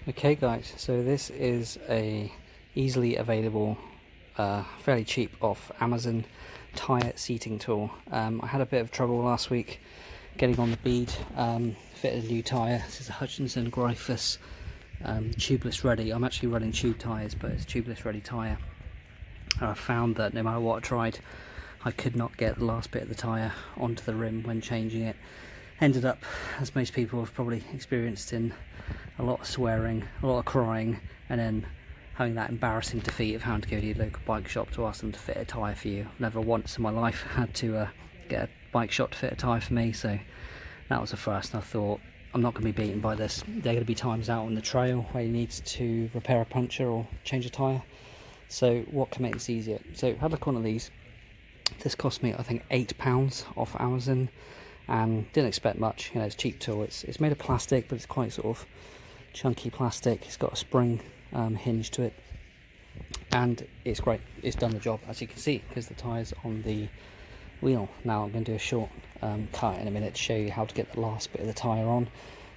Okay guys, so this is a easily available, fairly cheap off Amazon tyre seating tool. I had a bit of trouble last week getting on the bead, fitted a new tyre. This is a Hutchinson Gryphus tubeless ready. I'm actually running tube tyres, but it's tubeless ready tyre. And I found that no matter what I tried, I could not get the last bit of the tyre onto the rim when changing it. Ended up, as most people have probably experienced, in a lot of swearing, a lot of crying, and then having that embarrassing defeat of having to go to your local bike shop to ask them to fit a tyre for you. Never once in my life had to get a bike shop to fit a tyre for me, so that was the first. And I thought, I'm not going to be beaten by this. There are going to be times out on the trail where you need to repair a puncture or change a tyre, so what can make this easier? So I had a look at one of these. This cost me, I think, £8 off Amazon, and didn't expect much. You know, it's a cheap tool. It's made of plastic, but it's quite sort of chunky plastic. It's got a spring hinge to it, and it's great. It's done the job, as you can see, because the tyre's on the wheel. Now I'm going to do a short cut in a minute to show you how to get the last bit of the tyre on,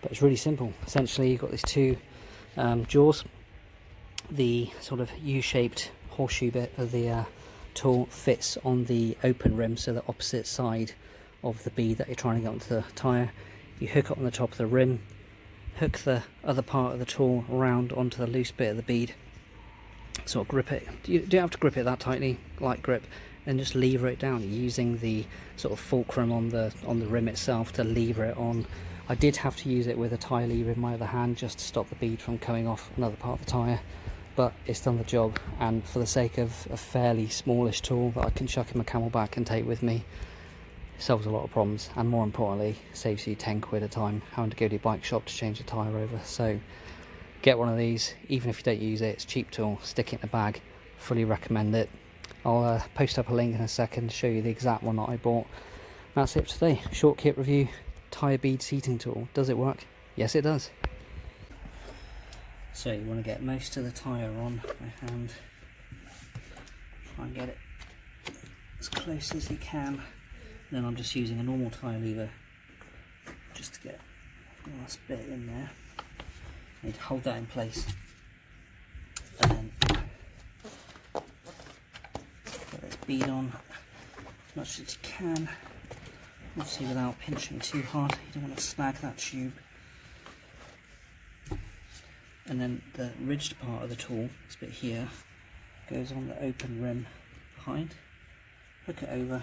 but it's really simple. Essentially, you've got these two jaws. The sort of U-shaped horseshoe bit of the tool fits on the open rim, so the opposite side of the bead that you're trying to get onto the tyre. You hook it on the top of the rim, hook the other part of the tool around onto the loose bit of the bead, sort of grip it. You don't have to grip it that tightly, light grip, and just lever it down. You're using the sort of fulcrum on the rim itself to lever it on. I did have to use it with a tyre lever in my other hand just to stop the bead from coming off another part of the tyre, but it's done the job. And for the sake of a fairly smallish tool that I can chuck in my CamelBak and take with me, it solves a lot of problems, and more importantly, saves you 10 quid a time having to go to your bike shop to change the tyre over. So get one of these, even if you don't use it. It's a cheap tool, stick it in a bag, fully recommend it. I'll post up a link in a second to show you the exact one that I bought. That's it for today. Short kit review, tyre bead seating tool. Does it work? Yes, it does. So you want to get most of the tyre on by hand. Try and get it as close as you can. Then I'm just using a normal tyre lever just to get the last bit in there. I need to hold that in place, and then get this bead on as much as you can, obviously without pinching too hard. You don't want to snag that tube. And then the ridged part of the tool, this bit here, goes on the open rim behind. Hook it over,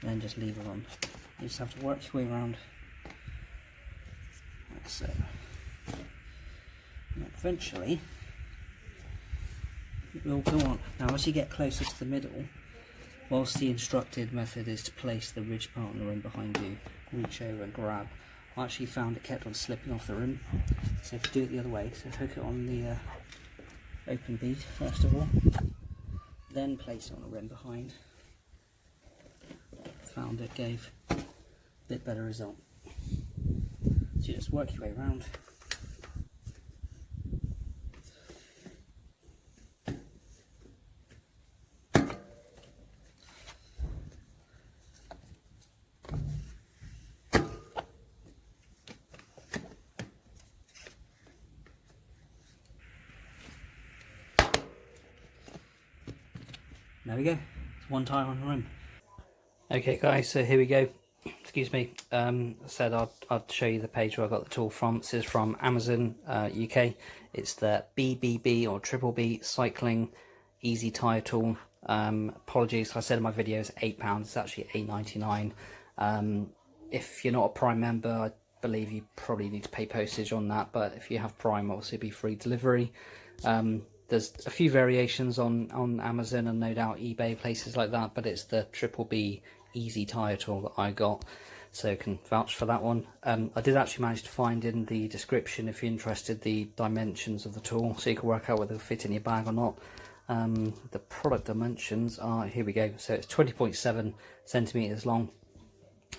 and then just lever on. You just have to work your way around like so. And eventually it will go on. Now as you get closer to the middle, whilst the instructed method is to place the ridged part on the rim behind you, reach over and grab, I actually found it kept on slipping off the rim. So if you do it the other way, so hook it on the open bead first of all, then place it on the rim behind. Found it gave a bit better result. So you just work your way around. There we go, it's one tyre on the rim. Okay guys, so here we go. Excuse me. I said I'd show you the page where I got the tool from. This is from Amazon UK. It's the BBB or Triple B Cycling Easy Tyre Tool. Apologies, I said in my video it's £8. It's actually £8.99. If you're not a Prime member, I believe you probably need to pay postage on that. But if you have Prime, obviously it'll be free delivery. There's a few variations on Amazon and no doubt eBay, places like that, but it's the Triple B Easy Tyre Tool that I got, so can vouch for that one. I did actually manage to find in the description, if you're interested, the dimensions of the tool, so you can work out whether it'll fit in your bag or not. The product dimensions are, here we go, so it's 20.7 centimeters long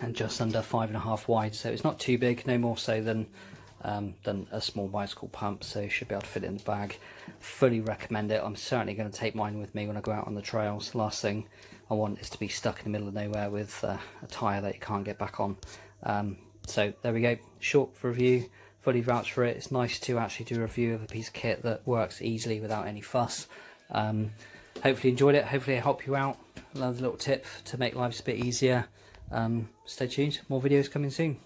and just under 5.5 wide, so it's not too big, no more so than a small bicycle pump, so you should be able to fit it in the bag. Fully recommend it. I'm certainly going to take mine with me when I go out on the trails. Last thing I want is to be stuck in the middle of nowhere with a tyre that you can't get back on. So there we go, short review. fully vouch for it. It's nice to actually do a review of a piece of kit that works easily without any fuss. Hopefully you enjoyed it. Hopefully it helped you out. Another little tip to make lives a bit easier. Stay tuned, more videos coming soon.